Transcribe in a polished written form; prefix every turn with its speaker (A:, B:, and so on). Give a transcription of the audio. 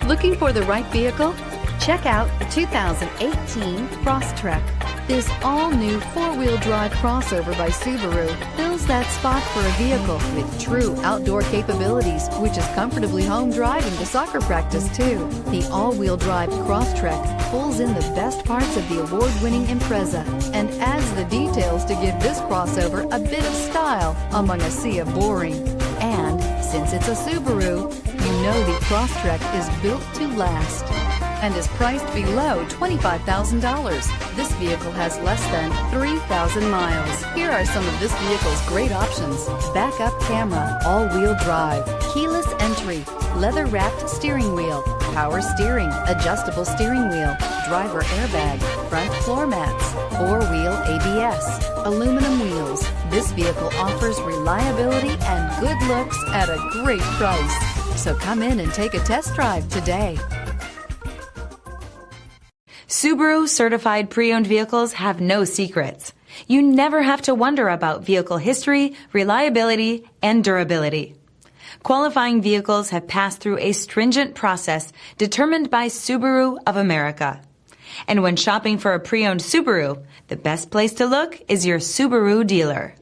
A: Looking for the right vehicle? Check out the 2018 Crosstrek. This all-new four-wheel drive crossover by Subaru fills that spot for a vehicle with true outdoor capabilities, which is comfortably home driving to soccer practice too. The all-wheel drive Crosstrek pulls in the best parts of the award-winning Impreza and adds the details to give this crossover a bit of style among a sea of boring. And since it's a Subaru, you know the Crosstrek is built to last and is priced below $25,000. This vehicle has less than 3,000 miles. Here are some of this vehicle's great options: backup camera, all-wheel drive, keyless entry, leather-wrapped steering wheel, power steering, adjustable steering wheel, driver airbag, front floor mats, four-wheel ABS, aluminum wheels. This vehicle offers reliability and good looks at a great price. So come in and take a test drive today.
B: Subaru certified pre-owned vehicles have no secrets. You never have to wonder about vehicle history, reliability, and durability. Qualifying vehicles have passed through a stringent process determined by Subaru of America. And when shopping for a pre-owned Subaru, the best place to look is your Subaru dealer.